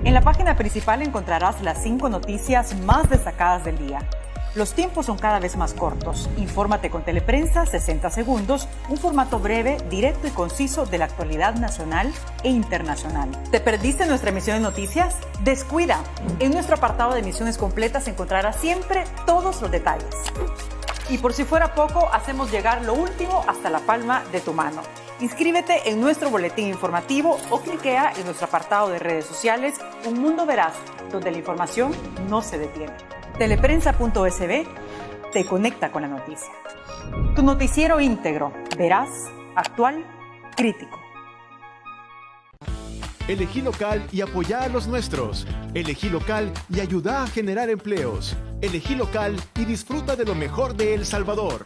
En la página principal encontrarás las 5 noticias más destacadas del día. Los tiempos son cada vez más cortos. Infórmate con Teleprensa 60 segundos, un formato breve, directo y conciso de la actualidad nacional e internacional. ¿Te perdiste nuestra emisión de noticias? ¡Descuida! En nuestro apartado de emisiones completas encontrarás siempre todos los detalles. Y por si fuera poco, hacemos llegar lo último hasta la palma de tu mano. Inscríbete en nuestro boletín informativo o cliquea en nuestro apartado de redes sociales Un Mundo Veraz, donde la información no se detiene. Teleprensa.sb te conecta con la noticia. Tu noticiero íntegro, veraz, actual, crítico. Elegí local y apoya a los nuestros. Elegí local y ayuda a generar empleos. Elegí local y disfruta de lo mejor de El Salvador.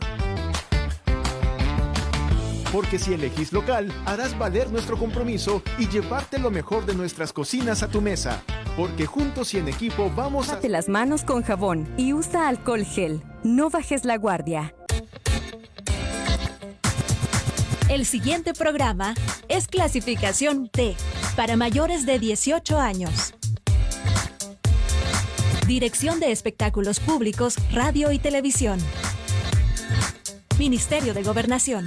Porque si elegís local, harás valer nuestro compromiso y llevarte lo mejor de nuestras cocinas a tu mesa. Porque juntos y en equipo vamos a... Lávate las manos con jabón y usa alcohol gel. No bajes la guardia. El siguiente programa es clasificación T, para mayores de 18 años. Dirección de Espectáculos Públicos, Radio y Televisión. Ministerio de Gobernación.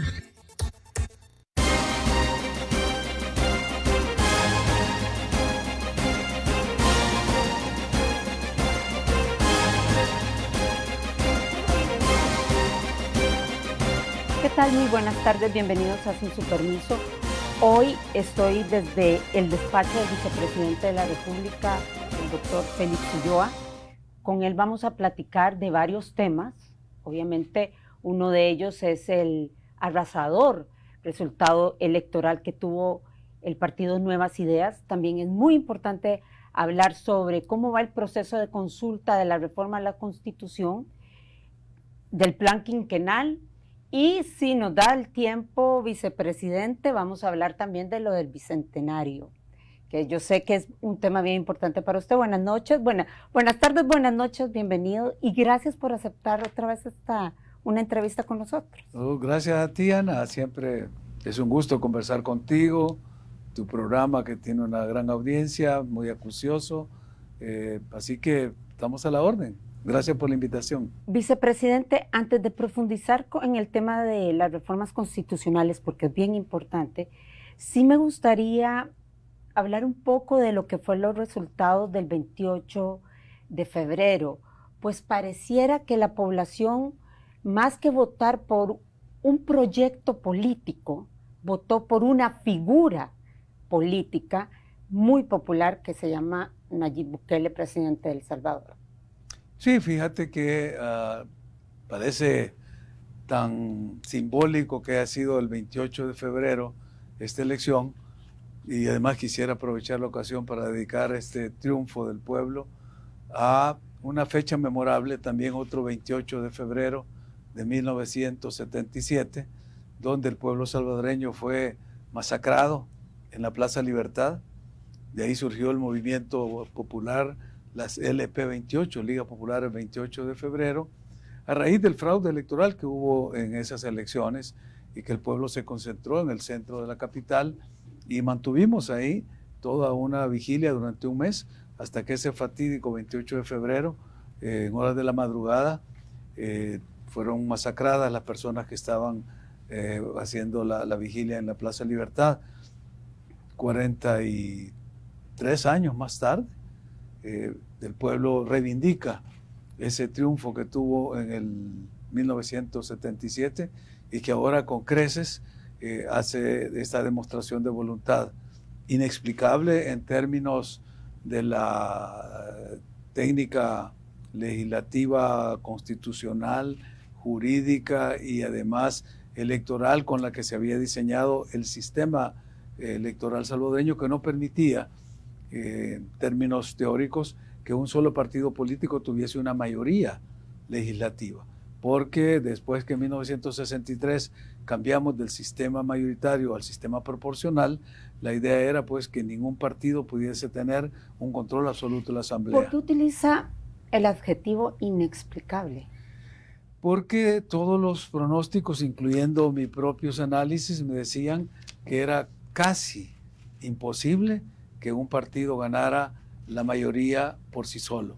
¿Qué tal? Muy buenas tardes, bienvenidos a Sin Su Permiso. Hoy estoy desde el despacho del vicepresidente de la República, el doctor Félix Ulloa. Con él vamos a platicar de varios temas. Obviamente uno de ellos es el arrasador resultado electoral que tuvo el partido Nuevas Ideas. También es muy importante hablar sobre cómo va el proceso de consulta de la reforma a la Constitución, del plan quinquenal. Y si nos da el tiempo, vicepresidente, vamos a hablar también de lo del bicentenario, que yo sé que es un tema bien importante para usted. Buenas noches, buenas tardes, buenas noches, bienvenido y gracias por aceptar otra vez una entrevista con nosotros. Gracias a ti, Ana, siempre es un gusto conversar contigo, tu programa que tiene una gran audiencia, muy acucioso, así que estamos a la orden. Gracias por la invitación. Vicepresidente, antes de profundizar en el tema de las reformas constitucionales, porque es bien importante, sí me gustaría hablar un poco de lo que fueron los resultados del 28 de febrero, pues pareciera que la población, más que votar por un proyecto político, votó por una figura política muy popular que se llama Nayib Bukele, presidente de El Salvador. Sí, fíjate que parece tan simbólico que ha sido el 28 de febrero esta elección y además quisiera aprovechar la ocasión para dedicar este triunfo del pueblo a una fecha memorable, también otro 28 de febrero de 1977, donde el pueblo salvadoreño fue masacrado en la Plaza Libertad. De ahí surgió el movimiento popular, las LP28, Liga Popular el 28 de febrero, a raíz del fraude electoral que hubo en esas elecciones y que el pueblo se concentró en el centro de la capital y mantuvimos ahí toda una vigilia durante un mes hasta que ese fatídico 28 de febrero, en horas de la madrugada, fueron masacradas las personas que estaban haciendo la vigilia en la Plaza Libertad. 43 años más tarde, el pueblo reivindica ese triunfo que tuvo en el 1977 y que ahora con creces hace esta demostración de voluntad inexplicable en términos de la técnica legislativa, constitucional, jurídica y además electoral con la que se había diseñado el sistema electoral salvadoreño, que no permitía en términos teóricos que un solo partido político tuviese una mayoría legislativa, porque después que en 1963 cambiamos del sistema mayoritario al sistema proporcional, la idea era pues que ningún partido pudiese tener un control absoluto de la Asamblea. ¿Por qué utiliza el adjetivo inexplicable? Porque todos los pronósticos, incluyendo mis propios análisis, me decían que era casi imposible que un partido ganara la mayoría por sí solo.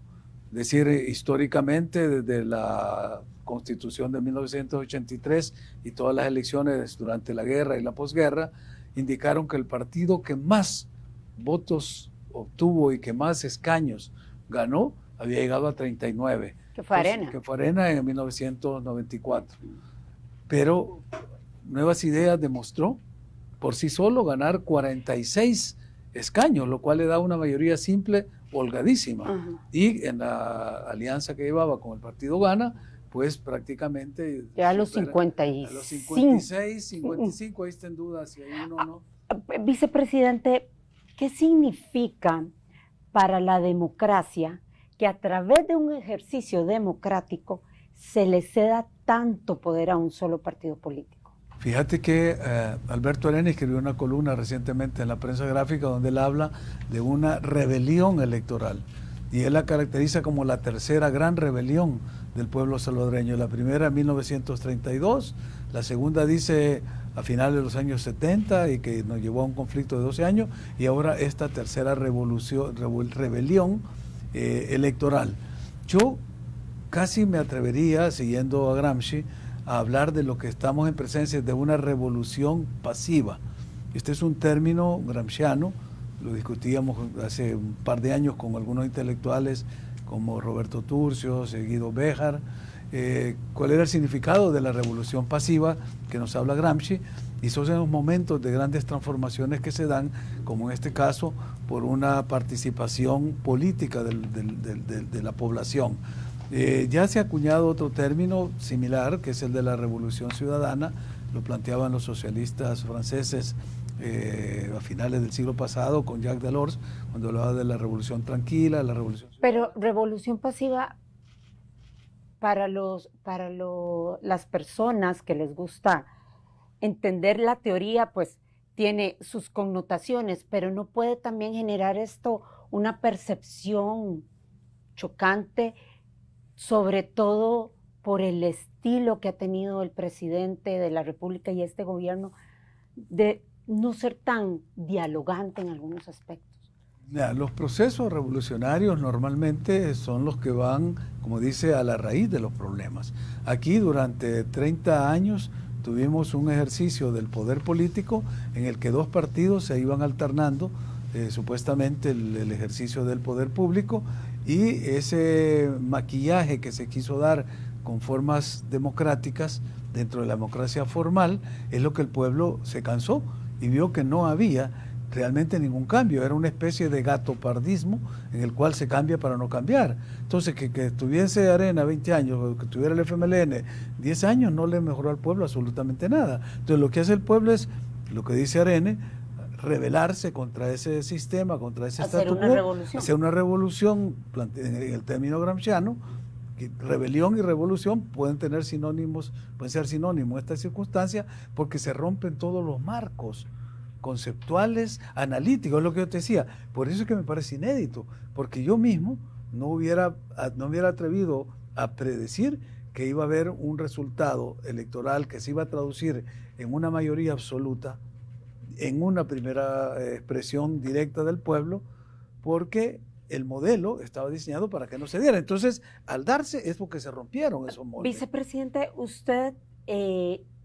Es decir, históricamente, desde la Constitución de 1983 y todas las elecciones durante la guerra y la posguerra, indicaron que el partido que más votos obtuvo y que más escaños ganó había llegado a 39. Que fue Arena. Que fue Arena en 1994. Pero Nuevas Ideas demostró por sí solo ganar 46 escaños, lo cual le da una mayoría simple holgadísima. Ajá. Y en la alianza que llevaba con el partido Gana, pues prácticamente... Ya a los 55. A los 56, 55, ahí está en duda si hay uno o no. Vicepresidente, ¿qué significa para la democracia que a través de un ejercicio democrático se le ceda tanto poder a un solo partido político? Fíjate que Alberto Arena escribió una columna recientemente en la prensa gráfica donde él habla de una rebelión electoral. Y él la caracteriza como la tercera gran rebelión del pueblo salvadoreño. La primera en 1932, la segunda dice a finales de los años 70 y que nos llevó a un conflicto de 12 años, y ahora esta tercera rebelión electoral. Yo casi me atrevería, siguiendo a Gramsci, a hablar de lo que estamos en presencia de una revolución pasiva. Este es un término gramsciano, lo discutíamos hace un par de años con algunos intelectuales como Roberto Turcios, Guido Béjar, cuál era el significado de la revolución pasiva que nos habla Gramsci, y son esos momentos de grandes transformaciones que se dan, como en este caso, por una participación política de la población. Ya se ha acuñado otro término similar, que es el de la revolución ciudadana, lo planteaban los socialistas franceses a finales del siglo pasado con Jacques Delors, cuando hablaba de la revolución tranquila, la revolución ciudadana. Pero revolución pasiva, para las personas que les gusta entender la teoría, pues tiene sus connotaciones, pero no puede también generar esto una percepción chocante, sobre todo por el estilo que ha tenido el presidente de la República y este gobierno de no ser tan dialogante en algunos aspectos. Los procesos revolucionarios normalmente son los que van, como dice, a la raíz de los problemas. Aquí durante 30 años tuvimos un ejercicio del poder político en el que dos partidos se iban alternando, supuestamente el ejercicio del poder público, y ese maquillaje que se quiso dar con formas democráticas dentro de la democracia formal es lo que el pueblo se cansó y vio que no había realmente ningún cambio, era una especie de gatopardismo en el cual se cambia para no cambiar. Entonces que tuviese Arena 20 años, o que tuviera el FMLN 10 años, no le mejoró al pueblo absolutamente nada. Entonces lo que hace el pueblo es, lo que dice Arena, rebelarse contra ese sistema, contra ese hacer statu una quo, revolución. hacer una revolución, en el término gramsciano, que rebelión y revolución pueden ser sinónimos en esta circunstancia, porque se rompen todos los marcos conceptuales, analíticos, es lo que yo te decía. Por eso es que me parece inédito, porque yo mismo no hubiera atrevido a predecir que iba a haber un resultado electoral que se iba a traducir en una mayoría absoluta, en una primera expresión directa del pueblo, porque el modelo estaba diseñado para que no se diera. Entonces, al darse es porque se rompieron esos moldes. Vicepresidente, usted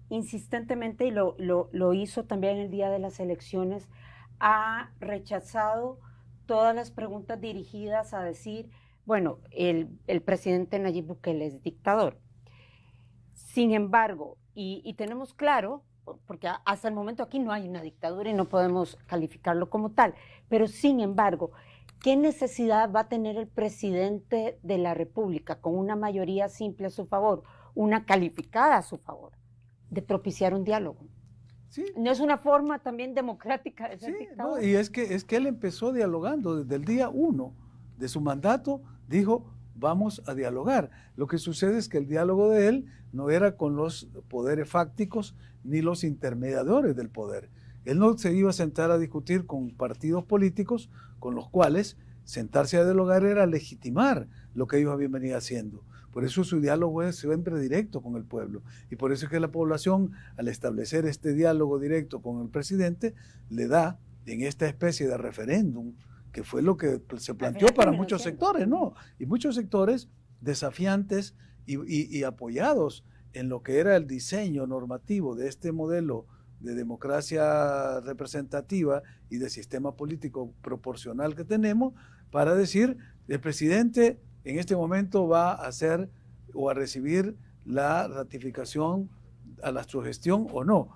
insistentemente, y lo hizo también el día de las elecciones, ha rechazado todas las preguntas dirigidas a decir, bueno, el presidente Nayib Bukele es dictador. Sin embargo, y tenemos claro, porque hasta el momento aquí no hay una dictadura y no podemos calificarlo como tal, pero sin embargo, ¿qué necesidad va a tener el presidente de la República con una mayoría simple a su favor, una calificada a su favor, de propiciar un diálogo? Sí. ¿No es una forma también democrática de ser Sí, dictador? no, y es que él empezó dialogando desde el día 1 de su mandato, dijo, vamos a dialogar. Lo que sucede es que el diálogo de él no era con los poderes fácticos ni los intermediadores del poder. Él no se iba a sentar a discutir con partidos políticos con los cuales sentarse a dialogar era legitimar lo que ellos habían venido haciendo. Por eso su diálogo es siempre directo con el pueblo. Y por eso es que la población, al establecer este diálogo directo con el presidente, le da, en esta especie de referéndum que fue lo que se planteó para muchos sectores, ¿no? Y muchos sectores desafiantes y apoyados en lo que era el diseño normativo de este modelo de democracia representativa y de sistema político proporcional que tenemos, para decir, el presidente en este momento va a hacer o a recibir la ratificación a la sugestión o no.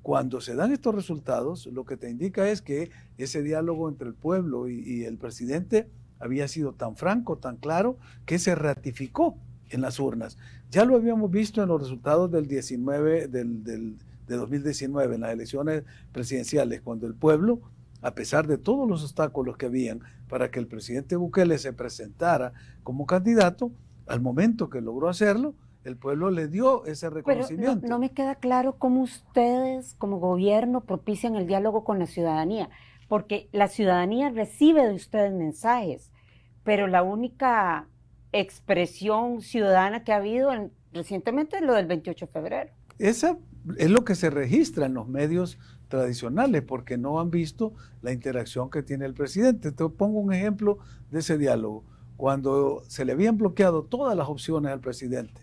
Cuando se dan estos resultados, lo que te indica es que ese diálogo entre el pueblo y el presidente había sido tan franco, tan claro, que se ratificó en las urnas. Ya lo habíamos visto en los resultados del 19, de 2019, en las elecciones presidenciales, cuando el pueblo, a pesar de todos los obstáculos que habían para que el presidente Bukele se presentara como candidato, al momento que logró hacerlo, el pueblo le dio ese reconocimiento. Pero no me queda claro cómo ustedes, como gobierno, propician el diálogo con la ciudadanía, porque la ciudadanía recibe de ustedes mensajes, pero la única expresión ciudadana que ha habido recientemente es lo del 28 de febrero. Esa es lo que se registra en los medios tradicionales, porque no han visto la interacción que tiene el presidente. Te pongo un ejemplo de ese diálogo. Cuando se le habían bloqueado todas las opciones al presidente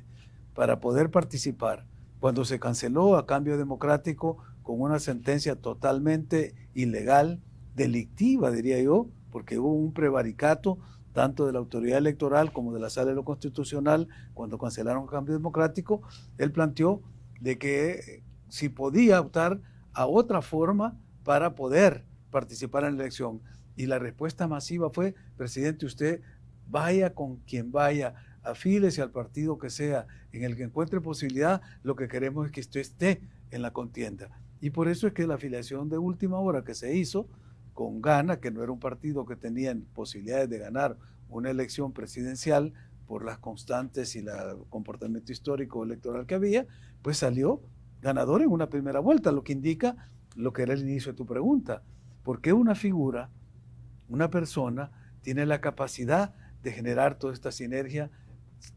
para poder participar, cuando se canceló a cambio democrático con una sentencia totalmente ilegal, delictiva, diría yo, porque hubo un prevaricato tanto de la autoridad electoral como de la Sala de lo Constitucional, cuando cancelaron el cambio democrático, él planteó de que si podía optar a otra forma para poder participar en la elección. Y la respuesta masiva fue, presidente, usted vaya con quien vaya, afílese al partido que sea, en el que encuentre posibilidad, lo que queremos es que usted esté en la contienda. Y por eso es que la afiliación de última hora que se hizo con Gana, que no era un partido que tenía posibilidades de ganar una elección presidencial por las constantes y el comportamiento histórico electoral que había, pues salió ganador en una primera vuelta, lo que indica lo que era el inicio de tu pregunta. ¿Por qué una figura, una persona, tiene la capacidad de generar toda esta sinergia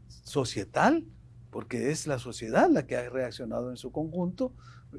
societal? Porque es la sociedad la que ha reaccionado en su conjunto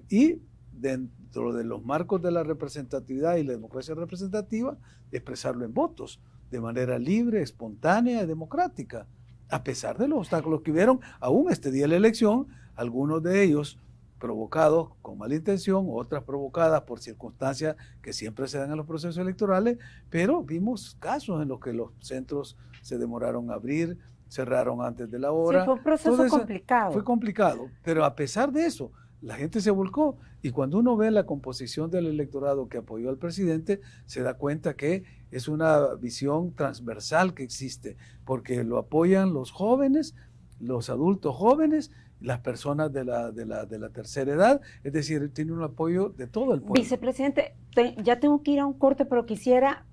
y dentro de los marcos de la representatividad y la democracia representativa, expresarlo en votos, de manera libre, espontánea y democrática, a pesar de los obstáculos que hubieron aún este día de la elección, algunos de ellos provocados con mala intención, otras provocadas por circunstancias que siempre se dan en los procesos electorales, pero vimos casos en los que los centros se demoraron a abrir, cerraron antes de la hora. Sí, fue un proceso complicado. Fue complicado, pero a pesar de eso, la gente se volcó, y cuando uno ve la composición del electorado que apoyó al presidente, se da cuenta que es una visión transversal que existe, porque lo apoyan los jóvenes, los adultos jóvenes, las personas de la tercera edad, es decir, tiene un apoyo de todo el pueblo. Vicepresidente, ya tengo que ir a un corte, pero quisiera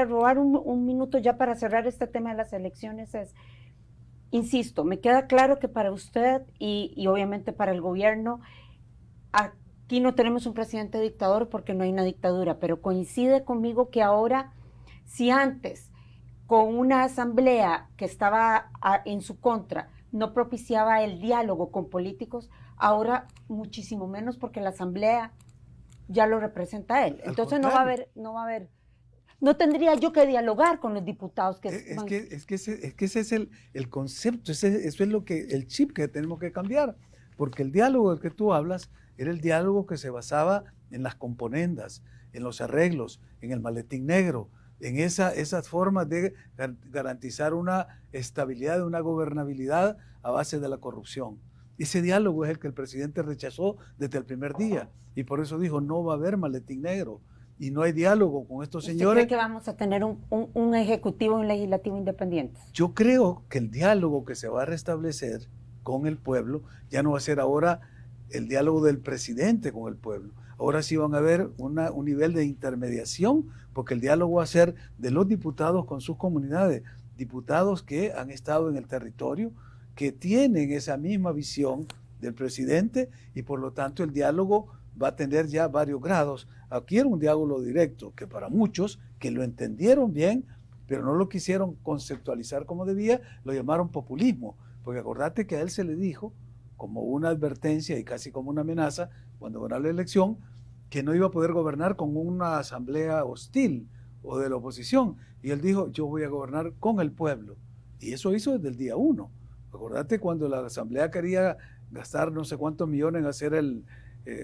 robar un minuto ya para cerrar este tema de las elecciones. Insisto, me queda claro que para usted y obviamente para el gobierno, aquí no tenemos un presidente dictador porque no hay una dictadura, pero coincide conmigo que ahora, si antes con una asamblea que estaba en su contra no propiciaba el diálogo con políticos, ahora muchísimo menos porque la asamblea ya lo representa a él. Entonces no va a haber, no tendría yo que dialogar con los diputados que es que ese es el concepto, eso es el chip que tenemos que cambiar, porque el diálogo del que tú hablas era el diálogo que se basaba en las componendas, en los arreglos, en el maletín negro, en esas formas de garantizar una estabilidad, una gobernabilidad a base de la corrupción. Ese diálogo es el que el presidente rechazó desde el primer día, y por eso dijo, no va a haber maletín negro, y no hay diálogo con estos señores. ¿Usted cree que vamos a tener un ejecutivo y un legislativo independientes? Yo creo que el diálogo que se va a restablecer con el pueblo ya no va a ser ahora el diálogo del presidente con el pueblo. Ahora sí van a haber un nivel de intermediación, porque el diálogo va a ser de los diputados con sus comunidades, diputados que han estado en el territorio, que tienen esa misma visión del presidente, y por lo tanto el diálogo va a tener ya varios grados. Aquí era un diálogo directo, que para muchos que lo entendieron bien, pero no lo quisieron conceptualizar como debía, lo llamaron populismo, porque acordate que a él se le dijo, como una advertencia y casi como una amenaza, cuando ganó la elección, que no iba a poder gobernar con una asamblea hostil, o de la oposición. Y él dijo, yo voy a gobernar con el pueblo. Y eso hizo desde el día 1. Acordate cuando la Asamblea quería gastar no sé cuántos millones en hacer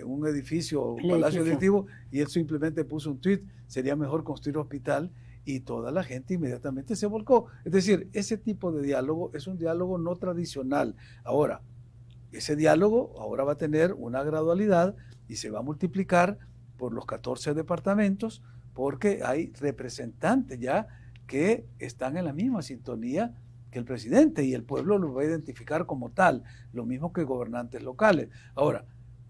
un edificio, un palacio legislativo, y él simplemente puso un tuit, sería mejor construir hospital, y toda la gente inmediatamente se volcó. Es decir, ese tipo de diálogo es un diálogo no tradicional. Ahora, ese diálogo ahora va a tener una gradualidad y se va a multiplicar por los 14 departamentos, porque hay representantes ya que están en la misma sintonía que el presidente, y el pueblo lo va a identificar como tal, lo mismo que gobernantes locales. Ahora,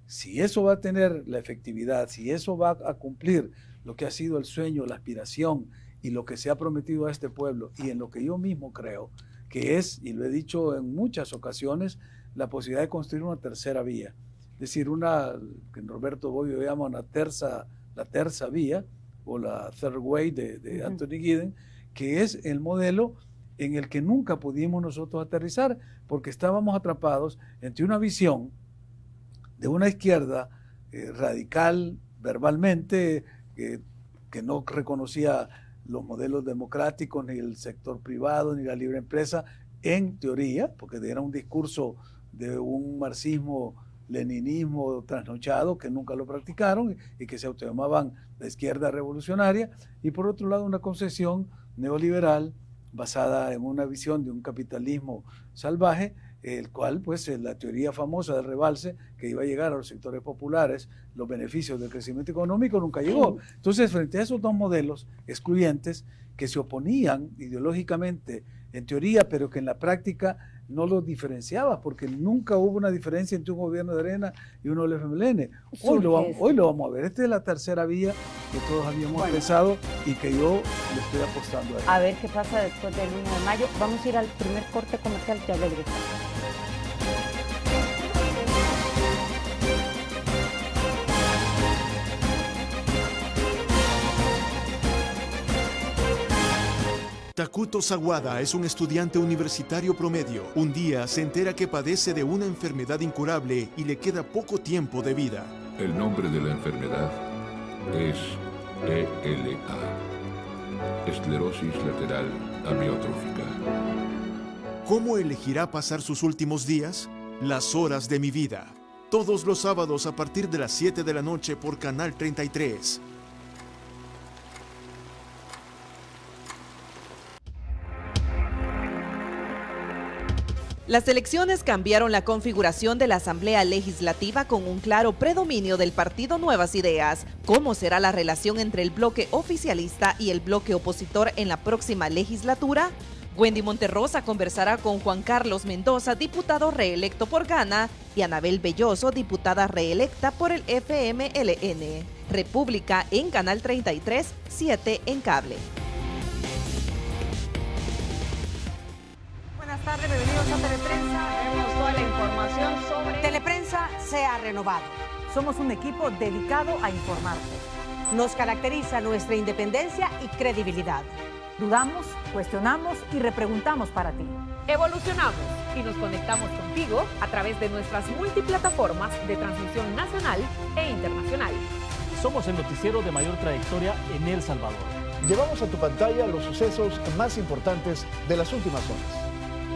si eso va a tener la efectividad, si eso va a cumplir lo que ha sido el sueño, la aspiración y lo que se ha prometido a este pueblo, y en lo que yo mismo creo que es, y lo he dicho en muchas ocasiones, la posibilidad de construir una tercera vía. Es decir, una que Roberto Bobbio llama la terza vía, o la third way de Anthony Giddens, que es el modelo en el que nunca pudimos nosotros aterrizar, porque estábamos atrapados entre una visión de una izquierda radical verbalmente, que no reconocía los modelos democráticos, ni el sector privado, ni la libre empresa, en teoría, porque era un discurso de un marxismo-leninismo trasnochado que nunca lo practicaron y que se autollamaban la izquierda revolucionaria, y por otro lado una concesión neoliberal basada en una visión de un capitalismo salvaje, el cual, pues, la teoría famosa del rebalse, que iba a llegar a los sectores populares los beneficios del crecimiento económico, nunca llegó. Entonces, frente a esos dos modelos excluyentes que se oponían ideológicamente en teoría, pero que en la práctica no los diferenciaba, porque nunca hubo una diferencia entre un gobierno de Arena y uno del FMLN. Hoy lo vamos a ver. Esta es la tercera vía que todos habíamos pensado y que yo le estoy apostando a ella. A ver qué pasa después del 1 de mayo. Vamos a ir al primer corte comercial, ya regresamos. Takuto Sawada es un estudiante universitario promedio. Un día se entera que padece de una enfermedad incurable y le queda poco tiempo de vida. El nombre de la enfermedad es ELA, esclerosis lateral amiotrófica. ¿Cómo elegirá pasar sus últimos días? Las horas de mi vida. Todos los sábados a partir de las 7 de la noche por Canal 33. Las elecciones cambiaron la configuración de la Asamblea Legislativa con un claro predominio del partido Nuevas Ideas. ¿Cómo será la relación entre el bloque oficialista y el bloque opositor en la próxima legislatura? Wendy Monterrosa conversará con Juan Carlos Mendoza, diputado reelecto por Gana, y Anabel Belloso, diputada reelecta por el FMLN. República en Canal 33, 7 en cable. Buenas tardes, bienvenidos a Teleprensa. Tenemos toda la información sobre... Teleprensa se ha renovado. Somos un equipo dedicado a informarte. Nos caracteriza nuestra independencia y credibilidad. Dudamos, cuestionamos y repreguntamos para ti. Evolucionamos y nos conectamos contigo a través de nuestras multiplataformas de transmisión nacional e internacional. Somos el noticiero de mayor trayectoria en El Salvador. Llevamos a tu pantalla los sucesos más importantes de las últimas horas.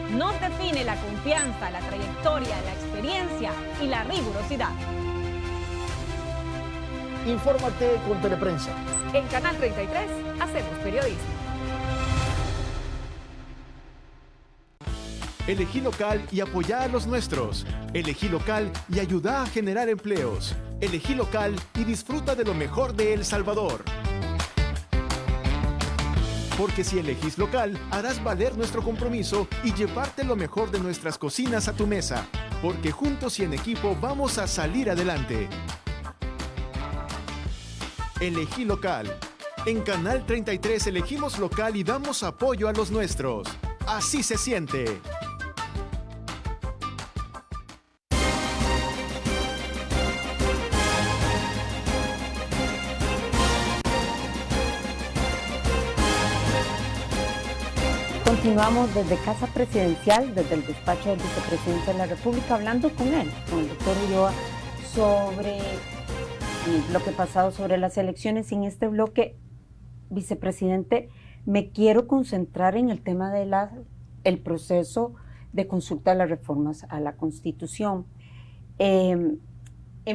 Nos define la confianza, la trayectoria, la experiencia y la rigurosidad. Infórmate con Teleprensa. En Canal 33 hacemos periodismo. Elegí local y apoya a los nuestros. Elegí local y ayuda a generar empleos. Elegí local y disfruta de lo mejor de El Salvador. Porque si elegís local, harás valer nuestro compromiso y llevarte lo mejor de nuestras cocinas a tu mesa. Porque juntos y en equipo vamos a salir adelante. Elegí local. En Canal 33 elegimos local y damos apoyo a los nuestros. Así se siente. Continuamos desde Casa Presidencial, desde el despacho del vicepresidente de la República, hablando con él, con el doctor Ulloa, sobre el bloque pasado, sobre las elecciones. En este bloque vicepresidente, me quiero concentrar en el tema de el proceso de consulta de las reformas a la Constitución. En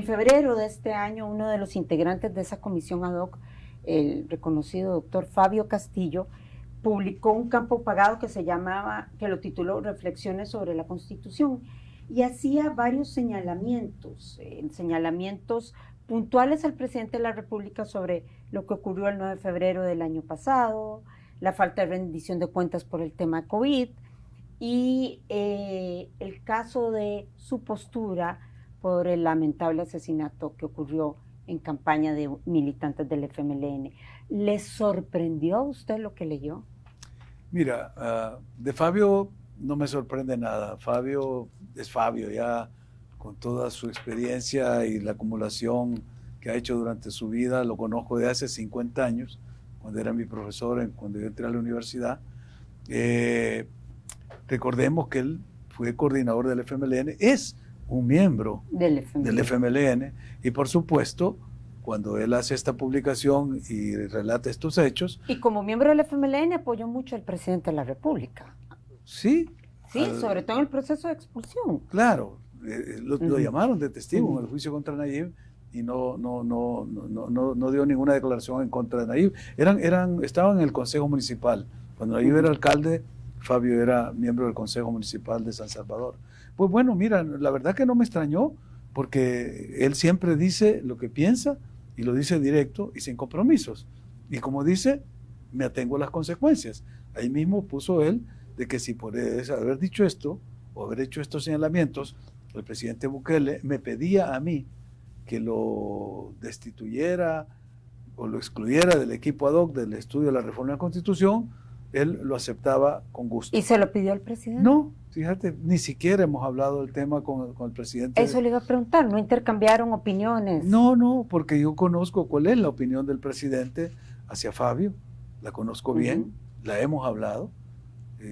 febrero de este año, uno de los integrantes de esa comisión ad hoc, el reconocido doctor Fabio Castillo, publicó un campo pagado que lo tituló Reflexiones sobre la Constitución, y hacía varios señalamientos puntuales al presidente de la República sobre lo que ocurrió el 9 de febrero del año pasado, la falta de rendición de cuentas por el tema COVID y el caso de su postura por el lamentable asesinato que ocurrió en campaña de militantes del FMLN. ¿Le sorprendió a usted lo que leyó? Mira, de Fabio no me sorprende nada. Fabio es Fabio, ya con toda su experiencia y la acumulación que ha hecho durante su vida. Lo conozco de hace 50 años, cuando era mi profesor, cuando yo entré a la universidad. Recordemos que él fue coordinador del FMLN, es un miembro del FMLN, y por supuesto, cuando él hace esta publicación y relata estos hechos... Y como miembro del FMLN apoyó mucho al presidente de la República. Sí. Sí, sobre todo en el proceso de expulsión. Claro, lo llamaron de testigo en el juicio contra Nayib y no dio ninguna declaración en contra de Nayib. Estaban en el Consejo Municipal. Cuando Nayib era alcalde, Fabio era miembro del Consejo Municipal de San Salvador. Pues bueno, mira, la verdad que no me extrañó, porque él siempre dice lo que piensa y lo dice directo y sin compromisos. Y como dice, me atengo a las consecuencias. Ahí mismo puso él de que si por haber dicho esto o haber hecho estos señalamientos, el presidente Bukele me pedía a mí que lo destituyera o lo excluyera del equipo ad hoc del estudio de la reforma de la Constitución, él lo aceptaba con gusto. ¿Y se lo pidió al presidente? No, fíjate, ni siquiera hemos hablado del tema con el presidente. Eso le iba a preguntar, ¿no intercambiaron opiniones? No, porque yo conozco cuál es la opinión del presidente hacia Fabio, la conozco bien, la hemos hablado,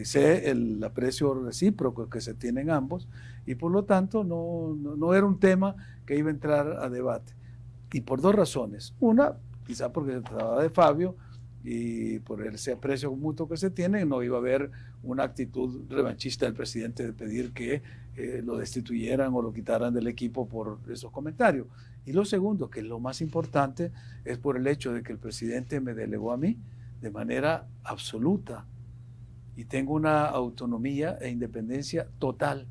sé el aprecio recíproco que se tienen ambos, y por lo tanto no era un tema que iba a entrar a debate. Y por dos razones. Una, quizá porque se trataba de Fabio, y por ese aprecio mutuo que se tiene, no iba a haber una actitud revanchista del presidente de pedir que lo destituyeran o lo quitaran del equipo por esos comentarios. Y lo segundo, que es lo más importante, es por el hecho de que el presidente me delegó a mí de manera absoluta y tengo una autonomía e independencia total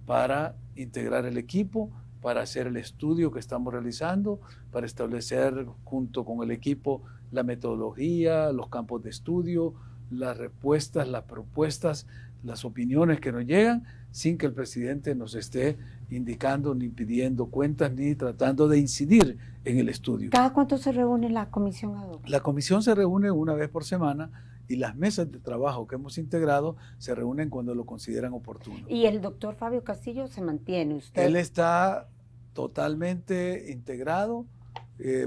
para integrar el equipo, para hacer el estudio que estamos realizando, para establecer junto con el equipo la metodología, los campos de estudio, las respuestas, las propuestas, las opiniones que nos llegan, sin que el presidente nos esté indicando, ni pidiendo cuentas, ni tratando de incidir en el estudio. ¿Cada cuánto se reúne la comisión ad hoc? La comisión se reúne una vez por semana y las mesas de trabajo que hemos integrado se reúnen cuando lo consideran oportuno. ¿Y el doctor Fabio Castillo se mantiene? ¿Usted? Él está totalmente integrado.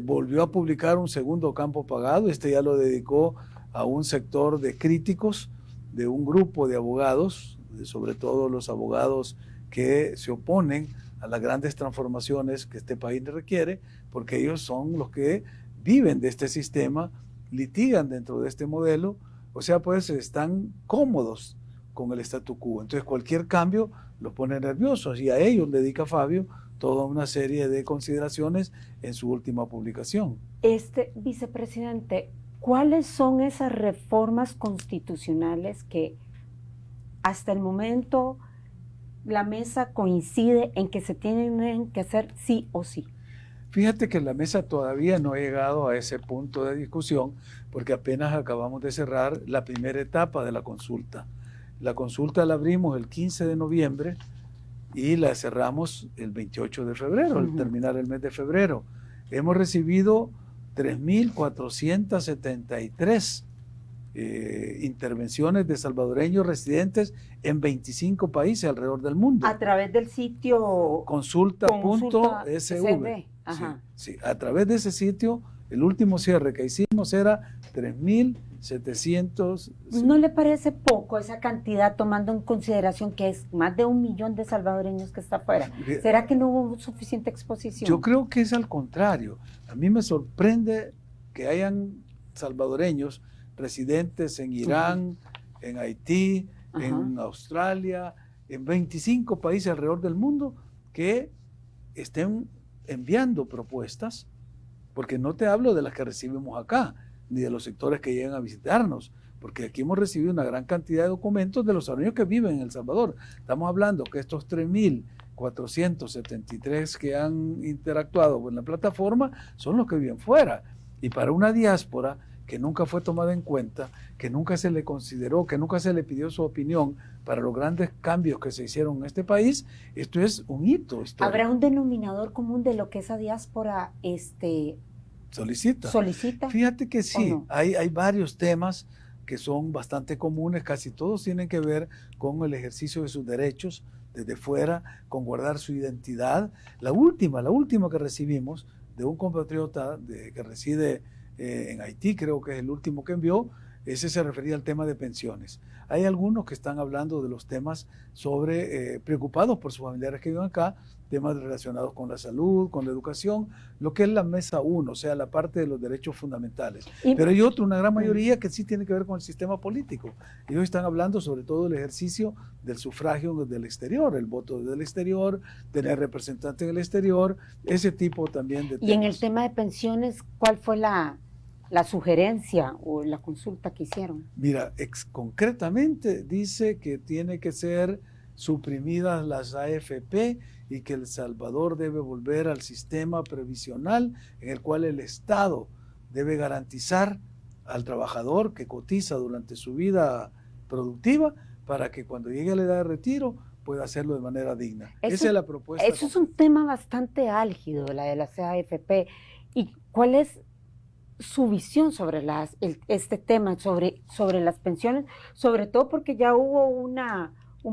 Volvió a publicar un segundo campo pagado, ya lo dedicó a un sector de críticos de un grupo de abogados, sobre todo los abogados que se oponen a las grandes transformaciones que este país requiere, porque ellos son los que viven de este sistema, litigan dentro de este modelo, o sea, pues están cómodos con el statu quo. Entonces cualquier cambio los pone nerviosos y a ellos dedica Fabio toda una serie de consideraciones en su última publicación. Vicepresidente, ¿cuáles son esas reformas constitucionales que hasta el momento la mesa coincide en que se tienen que hacer sí o sí? Fíjate que la mesa todavía no ha llegado a ese punto de discusión porque apenas acabamos de cerrar la primera etapa de la consulta. La consulta la abrimos el 15 de noviembre y la cerramos el 28 de febrero, al terminar el mes de febrero. Hemos recibido 3.473 intervenciones de salvadoreños residentes en 25 países alrededor del mundo. A través del sitio consulta.sv. Sí, a través de ese sitio, el último cierre que hicimos era 3.700. ¿No le parece poco esa cantidad, tomando en consideración que es más de 1 millón de salvadoreños que está afuera? ¿Será que no hubo suficiente exposición? Yo creo que es al contrario. A mí me sorprende que hayan salvadoreños residentes en Irán, en Haití, en Australia, en 25 países alrededor del mundo que estén enviando propuestas, porque no te hablo de las que recibimos acá, ni de los sectores que llegan a visitarnos, porque aquí hemos recibido una gran cantidad de documentos de los salvadoreños que viven en El Salvador. Estamos hablando que estos 3.473 que han interactuado con la plataforma son los que viven fuera. Y para una diáspora que nunca fue tomada en cuenta, que nunca se le consideró, que nunca se le pidió su opinión para los grandes cambios que se hicieron en este país, esto es un hito histórico. ¿Habrá un denominador común de lo que esa diáspora solicita? Fíjate que sí, no. Hay varios temas que son bastante comunes, casi todos tienen que ver con el ejercicio de sus derechos desde fuera, con guardar su identidad. La última que recibimos de un compatriota que reside en Haití, creo que es el último que envió, ese se refería al tema de pensiones. Hay algunos que están hablando de los temas preocupados por sus familiares que viven acá, temas relacionados con la salud, con la educación, lo que es la mesa 1, o sea, la parte de los derechos fundamentales. Pero hay una gran mayoría que sí tiene que ver con el sistema político. Ellos están hablando sobre todo del ejercicio del sufragio del exterior, el voto desde el exterior, tener representantes en el exterior, ese tipo también de temas. Y en el tema de pensiones, ¿cuál fue la sugerencia o la consulta que hicieron? Mira, concretamente dice que tiene que ser suprimidas las AFP y que El Salvador debe volver al sistema previsional en el cual el Estado debe garantizar al trabajador que cotiza durante su vida productiva para que cuando llegue a la edad de retiro pueda hacerlo de manera digna. Esa es la propuesta. Eso es un tema bastante álgido, la de las AFP. ¿Y cuál es su visión sobre este tema, sobre las pensiones? Sobre todo porque ya hubo un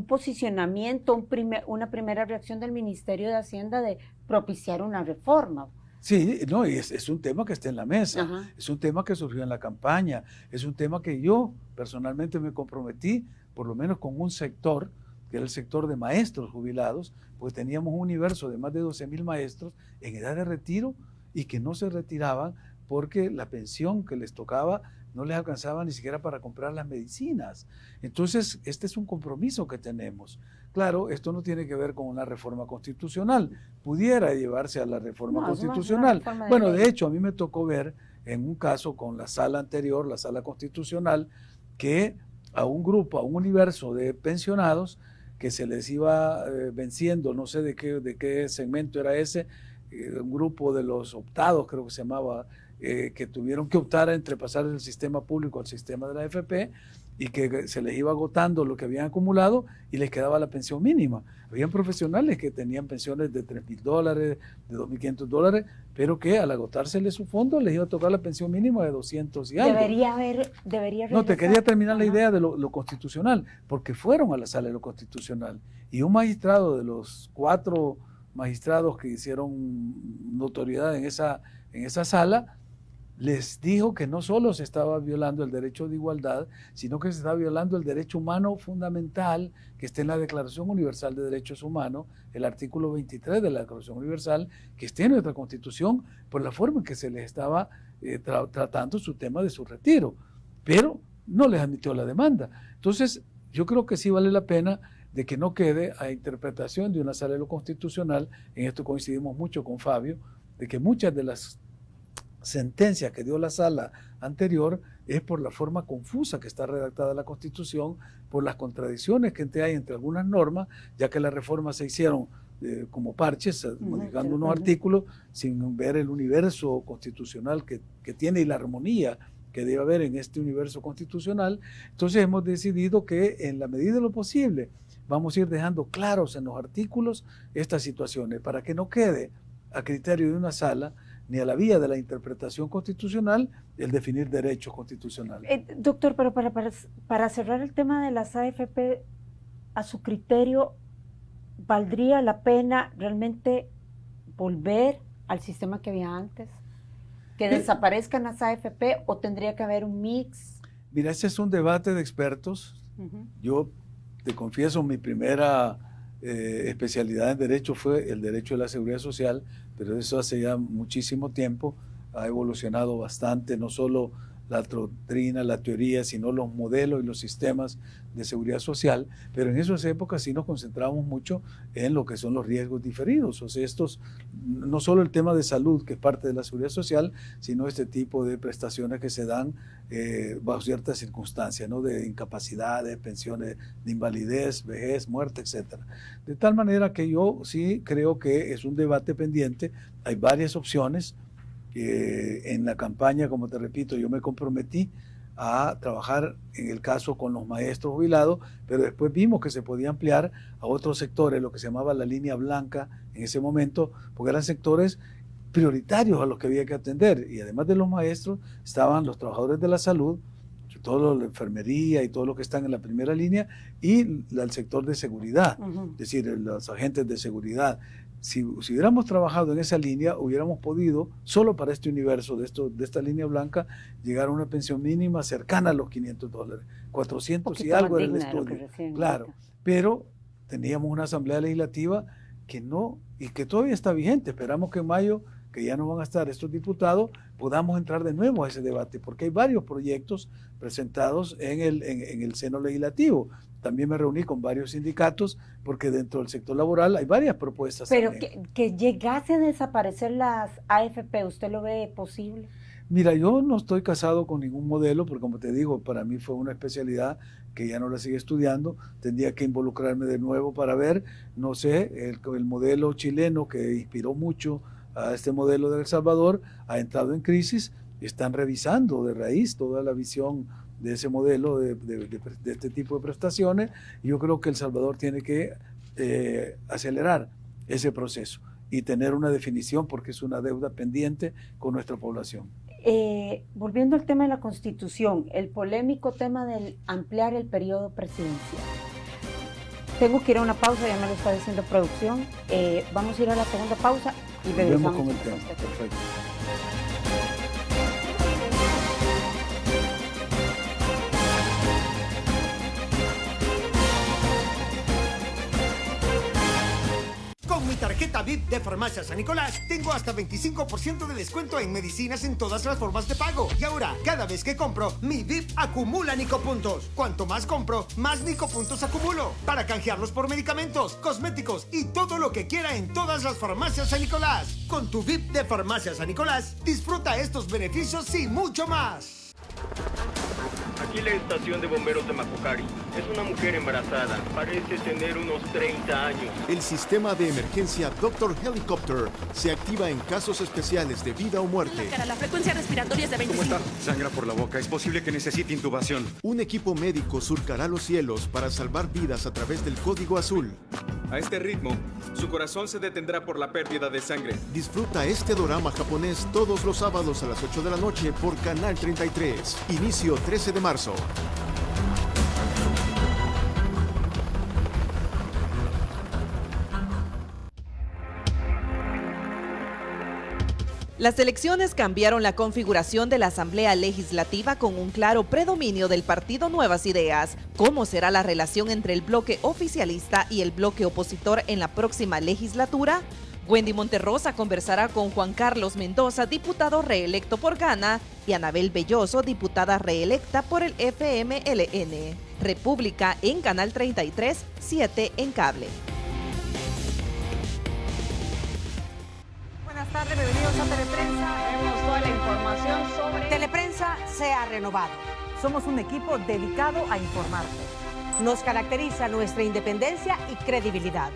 posicionamiento, una primera reacción del Ministerio de Hacienda de propiciar una reforma. Sí, no, y es un tema que está en la mesa, es un tema que surgió en la campaña, es un tema que yo personalmente me comprometí, por lo menos con un sector, que era el sector de maestros jubilados, pues teníamos un universo de más de 12,000 maestros en edad de retiro y que no se retiraban porque la pensión que les tocaba no les alcanzaba ni siquiera para comprar las medicinas. Entonces, este es un compromiso que tenemos. Claro, esto no tiene que ver con una reforma constitucional. Pudiera llevarse a la reforma constitucional. Bueno, de hecho, a mí me tocó ver en un caso con la sala anterior, la sala constitucional, que a un grupo, a un universo de pensionados que se les iba venciendo, no sé de qué segmento era ese, un grupo de los optados, creo que se llamaba, que tuvieron que optar entre pasar del sistema público al sistema de la AFP y que se les iba agotando lo que habían acumulado y les quedaba la pensión mínima. Habían profesionales que tenían pensiones de $3,000, de $2,500, pero que al agotárseles su fondo les iba a tocar la pensión mínima de 200 y algo. Debería No, te quería terminar la idea de lo constitucional, porque fueron a la sala de lo constitucional y un magistrado de los 4 magistrados que hicieron notoriedad en esa sala les dijo que no solo se estaba violando el derecho de igualdad, sino que se estaba violando el derecho humano fundamental que está en la Declaración Universal de Derechos Humanos, el artículo 23 de la Declaración Universal, que está en nuestra Constitución, por la forma en que se les estaba tratando su tema de su retiro. Pero no les admitió la demanda. Entonces, yo creo que sí vale la pena de que no quede a interpretación de una sala de lo constitucional, en esto coincidimos mucho con Fabio, de que muchas de las sentencias que dio la sala anterior es por la forma confusa que está redactada la Constitución, por las contradicciones que hay entre algunas normas, ya que las reformas se hicieron como parches, modificando unos artículos sin ver el universo constitucional que tiene y la armonía que debe haber en este universo constitucional. Entonces hemos decidido que en la medida de lo posible vamos a ir dejando claros en los artículos estas situaciones para que no quede a criterio de una sala ni a la vía de la interpretación constitucional el definir derechos constitucionales. Doctor, pero para cerrar el tema de las AFP, a su criterio, ¿valdría la pena realmente volver al sistema que había antes? ¿Que desaparezcan las AFP o tendría que haber un mix? Mira, ese es un debate de expertos. Yo te confieso, mi primera especialidad en derecho fue el derecho de la seguridad social, pero eso hace ya muchísimo tiempo, ha evolucionado bastante, no solo la doctrina, la teoría, sino los modelos y los sistemas de seguridad social, pero en esas épocas sí nos concentramos mucho en lo que son los riesgos diferidos. O sea, estos, no solo el tema de salud, que es parte de la seguridad social, sino este tipo de prestaciones que se dan bajo ciertas circunstancias, ¿no? De incapacidades, pensiones de invalidez, vejez, muerte, etc. De tal manera que yo sí creo que es un debate pendiente. Hay varias opciones. En la campaña, como te repito, yo me comprometí a trabajar en el caso con los maestros jubilados, pero después vimos que se podía ampliar a otros sectores, lo que se llamaba la línea blanca en ese momento, porque eran sectores prioritarios a los que había que atender, y además de los maestros estaban los trabajadores de la salud, sobre todo la enfermería y todo lo que están en la primera línea, y el sector de seguridad, es decir, los agentes de seguridad. Si hubiéramos trabajado en esa línea, hubiéramos podido, solo para este universo de esta línea blanca, llegar a una pensión mínima cercana a los $500, 400 y algo era el estudio. Claro, pero teníamos una asamblea legislativa que no, y que todavía está vigente. Esperamos que en mayo, que ya no van a estar estos diputados, podamos entrar de nuevo a ese debate, porque hay varios proyectos presentados en el seno legislativo. También me reuní con varios sindicatos, porque dentro del sector laboral hay varias propuestas. Pero que llegase a desaparecer las AFP, ¿usted lo ve posible? Mira, yo no estoy casado con ningún modelo, porque como te digo, para mí fue una especialidad que ya no la sigue estudiando. Tendría que involucrarme de nuevo para ver, no sé, el modelo chileno que inspiró mucho a este modelo de El Salvador ha entrado en crisis y están revisando de raíz toda la visión de ese modelo de este tipo de prestaciones. Yo creo que El Salvador tiene que acelerar ese proceso y tener una definición, porque es una deuda pendiente con nuestra población. Volviendo al tema de la Constitución, el polémico tema del ampliar el periodo presidencial. Tengo que ir a una pausa, ya me lo está diciendo producción. Vamos a ir a la segunda pausa y regresamos con el tema. Perfecto. Con mi tarjeta VIP de Farmacia San Nicolás, tengo hasta 25% de descuento en medicinas en todas las formas de pago. Y ahora, cada vez que compro, mi VIP acumula Nicopuntos. Cuanto más compro, más Nicopuntos acumulo, para canjearlos por medicamentos, cosméticos y todo lo que quiera en todas las Farmacias San Nicolás. Con tu VIP de Farmacia San Nicolás, disfruta estos beneficios y mucho más. Aquí la estación de bomberos de Macocari. Es una mujer embarazada. Parece tener unos 30 años. El sistema de emergencia Dr. Helicopter se activa en casos especiales de vida o muerte. La frecuencia respiratoria es de 25. ¿Cómo está? Sangra por la boca. Es posible que necesite intubación. Un equipo médico surcará los cielos para salvar vidas a través del código azul. A este ritmo, su corazón se detendrá por la pérdida de sangre. Disfruta este dorama japonés todos los sábados a las 8 de la noche por Canal 33. Inicio 13 de marzo. Las elecciones cambiaron la configuración de la Asamblea Legislativa con un claro predominio del partido Nuevas Ideas. ¿Cómo será la relación entre el bloque oficialista y el bloque opositor en la próxima legislatura? Wendy Monterrosa conversará con Juan Carlos Mendoza, diputado reelecto por Gana, y Anabel Belloso, diputada reelecta por el FMLN. República en Canal 33, 7 en cable. Buenas tardes, bienvenidos a Teleprensa. Tenemos toda la información sobre... Teleprensa se ha renovado. Somos un equipo dedicado a informarte. Nos caracteriza nuestra independencia y credibilidad.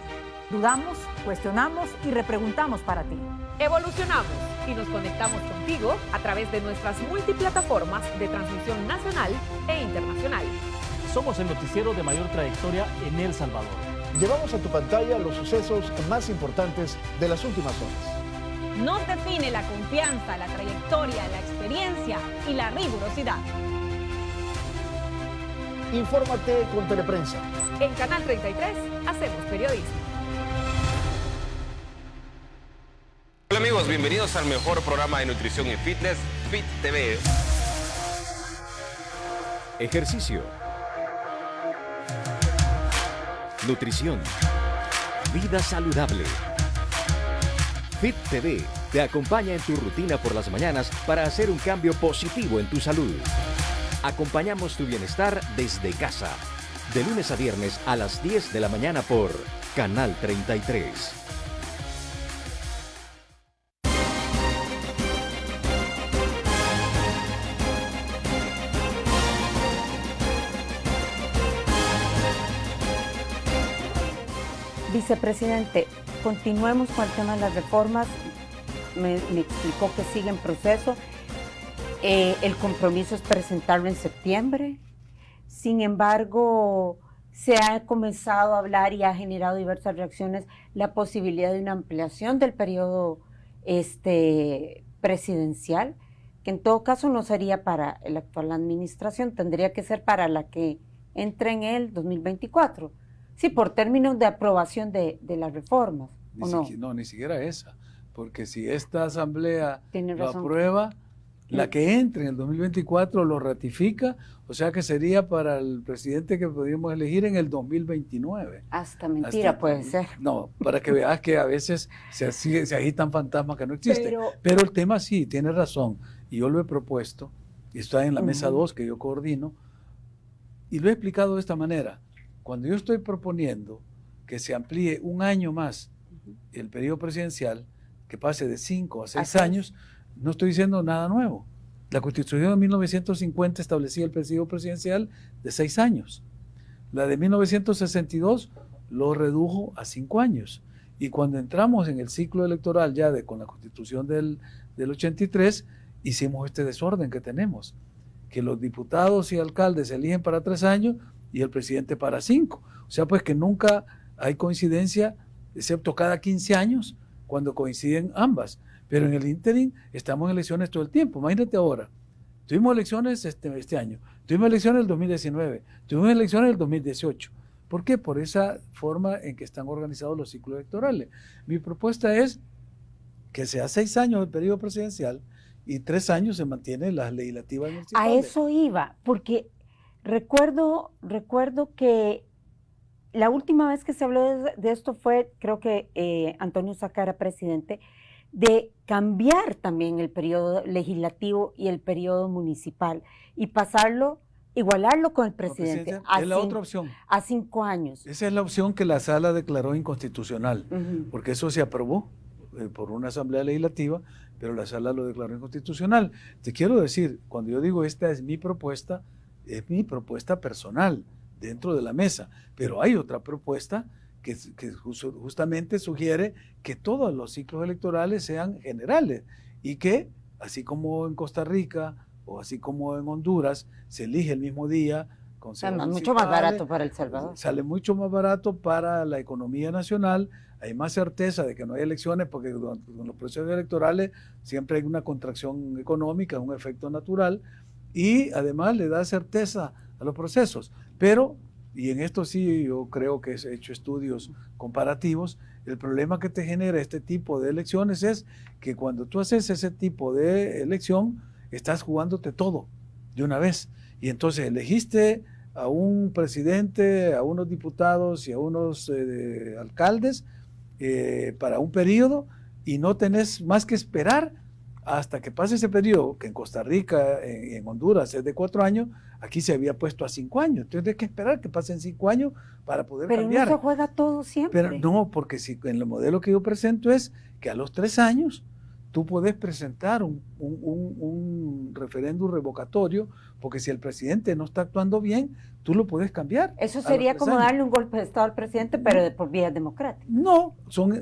Dudamos, cuestionamos y repreguntamos para ti. Evolucionamos y nos conectamos contigo a través de nuestras multiplataformas de transmisión nacional e internacional. Somos el noticiero de mayor trayectoria en El Salvador. Llevamos a tu pantalla los sucesos más importantes de las últimas horas. Nos define la confianza, la trayectoria, la experiencia y la rigurosidad. Infórmate con Teleprensa. En Canal 33 hacemos periodismo. Hola amigos, bienvenidos al mejor programa de nutrición y fitness, Fit TV. Ejercicio, nutrición, vida saludable. Fit TV te acompaña en tu rutina por las mañanas para hacer un cambio positivo en tu salud. Acompañamos tu bienestar desde casa, de lunes a viernes a las 10 de la mañana por Canal 33. Vicepresidente, continuemos con el tema de las reformas. Me explicó que sigue en proceso. El compromiso es presentarlo en septiembre. Sin embargo, se ha comenzado a hablar y ha generado diversas reacciones la posibilidad de una ampliación del periodo presidencial, que en todo caso no sería para la actual administración, tendría que ser para la que entre en el 2024. Sí, por términos de aprobación de las reformas, ¿o no? No, ni siquiera esa, porque si esta asamblea lo razón. aprueba, la que entre en el 2024 lo ratifica, o sea que sería para el presidente que podríamos elegir en el 2029. Hasta mentira puede ser. No, para que veas que a veces se agitan fantasmas que no existen. Pero el tema sí, tiene razón, y yo lo he propuesto, y está en la mesa 2 que yo coordino, y lo he explicado de esta manera. Cuando yo estoy proponiendo que se amplíe un año más el periodo presidencial, que pase de 5 a 6 años, no estoy diciendo nada nuevo. La Constitución de 1950 establecía el periodo presidencial de 6 años. La de 1962 lo redujo a 5 años. Y cuando entramos en el ciclo electoral ya con la Constitución del 83, hicimos este desorden que tenemos, que los diputados y alcaldes se eligen para 3 años y el presidente para 5. O sea, pues que nunca hay coincidencia, excepto cada 15 años, cuando coinciden ambas. Pero en el ínterin estamos en elecciones todo el tiempo. Imagínate ahora, tuvimos elecciones este año, tuvimos elecciones en el 2019, tuvimos elecciones en el 2018. ¿Por qué? Por esa forma en que están organizados los ciclos electorales. Mi propuesta es que sea 6 años el periodo presidencial y 3 años se mantiene las legislativas municipales. A eso iba, porque recuerdo que la última vez que se habló de esto fue, creo que Antonio Saca era presidente, de cambiar también el periodo legislativo y el periodo municipal y igualarlo con el presidente. Es la otra opción. A 5 años. Esa es la opción que la sala declaró inconstitucional, porque eso se aprobó por una asamblea legislativa, pero la sala lo declaró inconstitucional. Te quiero decir, cuando yo digo esta es mi propuesta personal dentro de la mesa, pero hay otra propuesta que justamente sugiere que todos los ciclos electorales sean generales y que, así como en Costa Rica o así como en Honduras, se elige el mismo día. Mucho más barato para El Salvador. Sale mucho más barato para la economía nacional, hay más certeza de que no hay elecciones porque con los procesos electorales siempre hay una contracción económica, un efecto natural, y además le da certeza a los procesos. Pero, y en esto sí yo creo que he hecho estudios comparativos, el problema que te genera este tipo de elecciones es que cuando tú haces ese tipo de elección, estás jugándote todo de una vez. Y entonces elegiste a un presidente, a unos diputados y a unos alcaldes para un periodo y no tenés más que esperar hasta que pase ese periodo, que en Costa Rica, en Honduras es de 4 años, aquí se había puesto a 5 años. Entonces hay que esperar que pasen 5 años para poder cambiar. Pero no se juega todo siempre. Pero no, porque si en el modelo que yo presento es que a los 3 años tú puedes presentar un referéndum revocatorio, porque si el presidente no está actuando bien, tú lo puedes cambiar. Eso sería como darle un golpe de Estado al presidente, pero por vía democrática. No,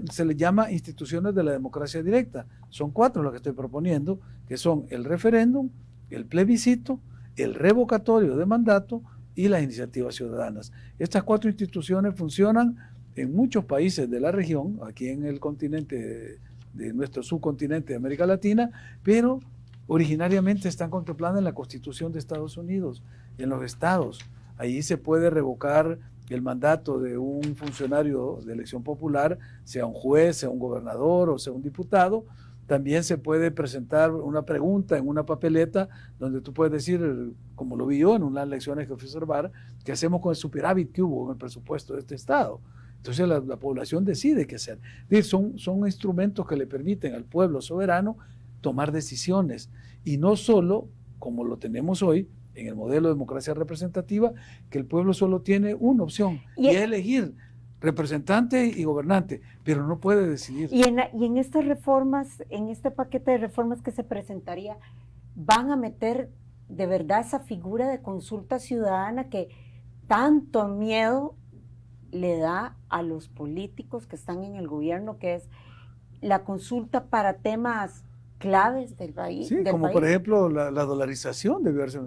se le llama instituciones de la democracia directa. Son 4 las que estoy proponiendo, que son el referéndum, el plebiscito, el revocatorio de mandato y las iniciativas ciudadanas. Estas 4 instituciones funcionan en muchos países de la región, aquí en el continente de nuestro subcontinente de América Latina, pero originariamente están contempladas en la Constitución de Estados Unidos, en los estados. Ahí se puede revocar el mandato de un funcionario de elección popular, sea un juez, sea un gobernador o sea un diputado. También se puede presentar una pregunta en una papeleta donde tú puedes decir, como lo vi yo en unas elecciones que fui a observar, ¿qué hacemos con el superávit que hubo en el presupuesto de este estado? Entonces la población decide qué hacer. Son instrumentos que le permiten al pueblo soberano tomar decisiones, y no solo, como lo tenemos hoy, en el modelo de democracia representativa, que el pueblo solo tiene una opción, y es elegir representante y gobernante, pero no puede decidir. Y en estas reformas, en este paquete de reformas que se presentaría, van a meter de verdad esa figura de consulta ciudadana que tanto miedo le da a los políticos que están en el gobierno, que es la consulta para temas claves del país. Sí, como por ejemplo la dolarización debe verse.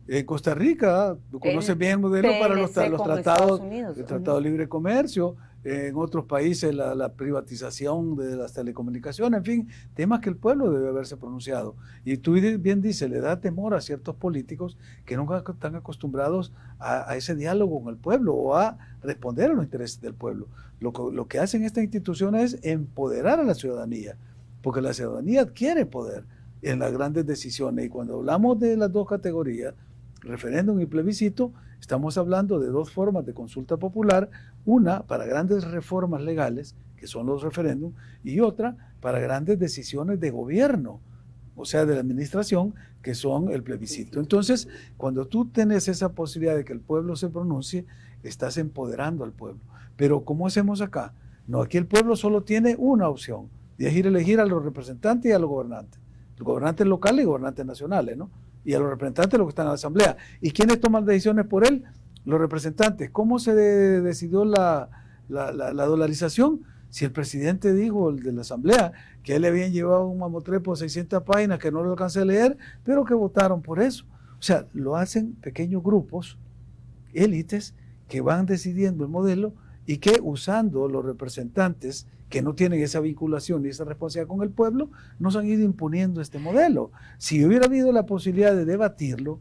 En Costa Rica, tú conoces bien el modelo para los tratados, el Tratado de Libre Comercio, en otros países la privatización de las telecomunicaciones, en fin, temas que el pueblo debe haberse pronunciado. Y tú bien dices, le da temor a ciertos políticos que nunca están acostumbrados a ese diálogo con el pueblo o a responder a los intereses del pueblo. Lo que hacen estas instituciones es empoderar a la ciudadanía, porque la ciudadanía adquiere poder en las grandes decisiones. Y cuando hablamos de las dos categorías, referéndum y plebiscito, estamos hablando de dos formas de consulta popular, una para grandes reformas legales, que son los referéndums, y otra para grandes decisiones de gobierno, o sea, de la administración, que son el plebiscito. Entonces, cuando tú tienes esa posibilidad de que el pueblo se pronuncie, estás empoderando al pueblo. Pero ¿cómo hacemos acá? No, aquí el pueblo solo tiene una opción, y es ir a elegir a los representantes y a los gobernantes locales y gobernantes nacionales, ¿no? Y a los representantes los que están en la asamblea. ¿Y quiénes toman decisiones por él? Los representantes. ¿Cómo se decidió la dolarización? Si el presidente dijo, el de la asamblea, que a él le habían llevado un mamotrepo de 600 páginas que no lo alcancé a leer, pero que votaron por eso. O sea, lo hacen pequeños grupos, élites, que van decidiendo el modelo y que usando los representantes que no tienen esa vinculación ni esa responsabilidad con el pueblo, nos han ido imponiendo este modelo. Si hubiera habido la posibilidad de debatirlo,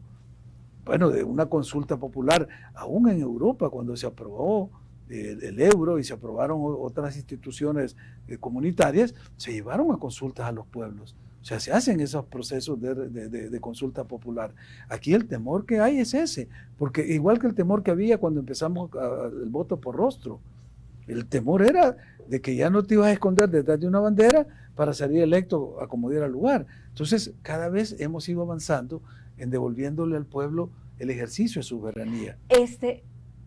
bueno, de una consulta popular, aún en Europa, cuando se aprobó el euro y se aprobaron otras instituciones comunitarias, se llevaron a consultas a los pueblos. O sea, se hacen esos procesos de consulta popular. Aquí el temor que hay es ese, porque igual que el temor que había cuando empezamos el voto por rostro, el temor era de que ya no te ibas a esconder detrás de una bandera para salir electo a como diera lugar. Entonces, cada vez hemos ido avanzando en devolviéndole al pueblo el ejercicio de su soberanía.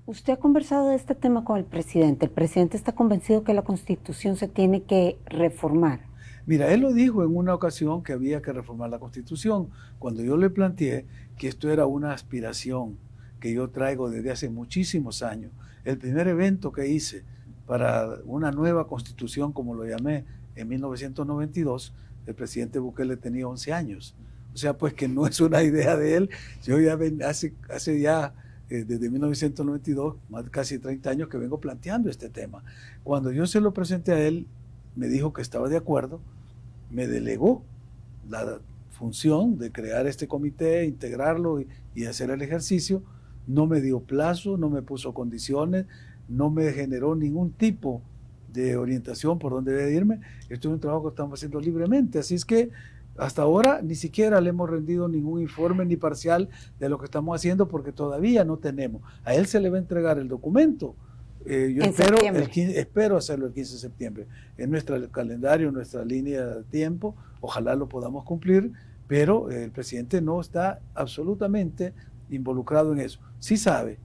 Usted ha conversado de este tema con el presidente. ¿El presidente está convencido que la Constitución se tiene que reformar? Mira, él lo dijo en una ocasión que había que reformar la Constitución, cuando yo le planteé que esto era una aspiración que yo traigo desde hace muchísimos años. El primer evento que hice para una nueva Constitución, como lo llamé, en 1992, el presidente Bukele tenía 11 años. O sea, pues que no es una idea de él. Yo ya hace ya desde 1992, más casi 30 años que vengo planteando este tema. Cuando yo se lo presenté a él, me dijo que estaba de acuerdo, me delegó la función de crear este comité, integrarlo y hacer el ejercicio. No me dio plazo, no me puso condiciones, no me generó ningún tipo de orientación por dónde debe irme. Esto es un trabajo que estamos haciendo libremente, así es que hasta ahora ni siquiera le hemos rendido ningún informe ni parcial de lo que estamos haciendo porque todavía no tenemos. A él se le va a entregar el documento. Yo espero hacerlo el 15 de septiembre. En nuestro calendario, en nuestra línea de tiempo, ojalá lo podamos cumplir, pero el presidente no está absolutamente involucrado en eso. Sí sabe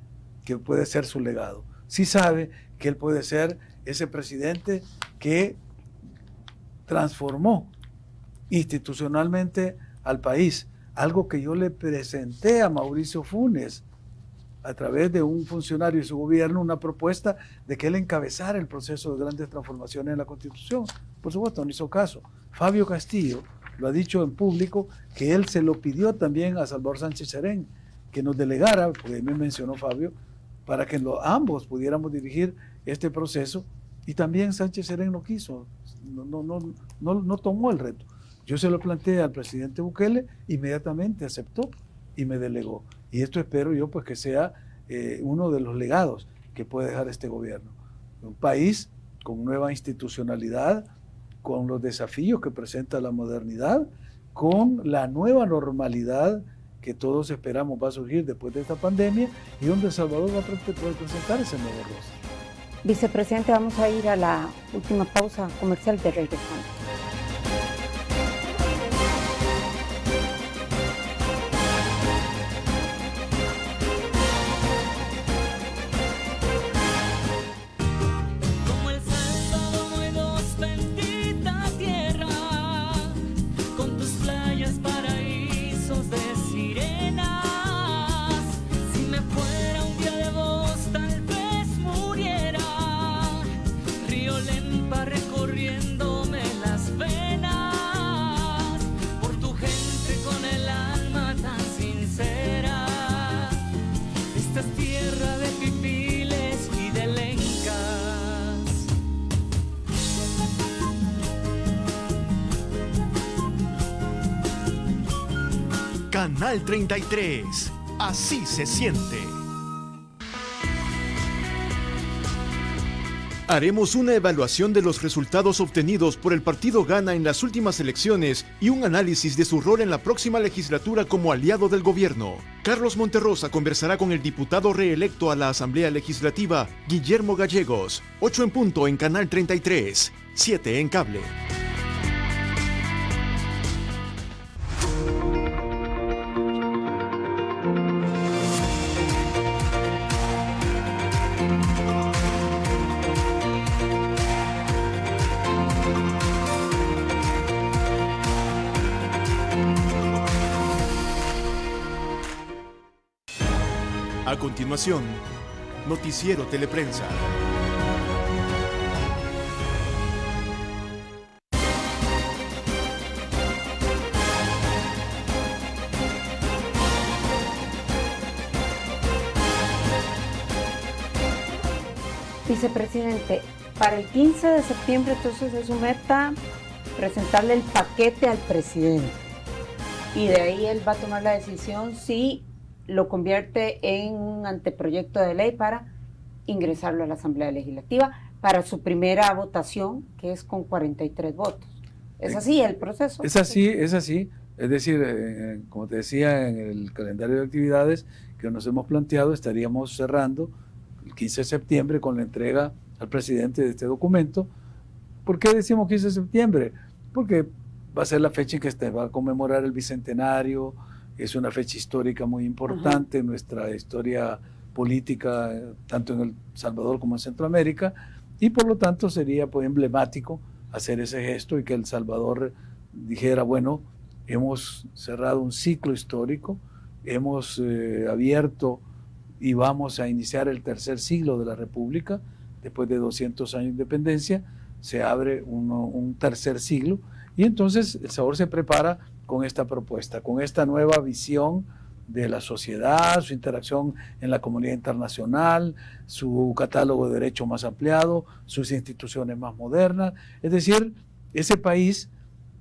que puede ser su legado, sí sabe que él puede ser ese presidente que transformó institucionalmente al país, algo que yo le presenté a Mauricio Funes a través de un funcionario de su gobierno, una propuesta de que él encabezara el proceso de grandes transformaciones en la Constitución. Por supuesto, no hizo caso. Fabio Castillo lo ha dicho en público, que él se lo pidió también a Salvador Sánchez Serén, que nos delegara, porque me mencionó Fabio, para que ambos pudiéramos dirigir este proceso, y también Sánchez Serén no quiso, no tomó el reto. Yo se lo planteé al presidente Bukele, inmediatamente aceptó y me delegó. Y esto espero yo pues que sea uno de los legados que puede dejar este gobierno. Un país con nueva institucionalidad, con los desafíos que presenta la modernidad, con la nueva normalidad que todos esperamos va a surgir después de esta pandemia y donde El Salvador va a poder presentar ese nuevo rostro. Vicepresidente, vamos a ir a la última pausa comercial de regresando. Canal 33. Así se siente. Haremos una evaluación de los resultados obtenidos por el partido Gana en las últimas elecciones y un análisis de su rol en la próxima legislatura como aliado del gobierno. Carlos Monterrosa conversará con el diputado reelecto a la Asamblea Legislativa, Guillermo Gallegos. 8 en punto en Canal 33, 7 en cable. A continuación, Noticiero Teleprensa. Vicepresidente, para el 15 de septiembre entonces es su meta presentarle el paquete al presidente y de ahí él va a tomar la decisión si lo convierte en un anteproyecto de ley para ingresarlo a la Asamblea Legislativa para su primera votación, que es con 43 votos. ¿Es así el proceso? Es así, es así. Es decir, como te decía, en el calendario de actividades que nos hemos planteado, estaríamos cerrando el 15 de septiembre con la entrega al presidente de este documento. ¿Por qué decimos 15 de septiembre? Porque va a ser la fecha en que se va a conmemorar el bicentenario. Es una fecha histórica muy importante en nuestra historia política, tanto en El Salvador como en Centroamérica, y por lo tanto sería pues emblemático hacer ese gesto y que El Salvador dijera, bueno, hemos cerrado un ciclo histórico, hemos abierto y vamos a iniciar el tercer siglo de la República, después de 200 años de independencia, se abre un tercer siglo, y entonces El Salvador se prepara con esta propuesta, con esta nueva visión de la sociedad, su interacción en la comunidad internacional, su catálogo de derechos más ampliado, sus instituciones más modernas. Es decir, ese país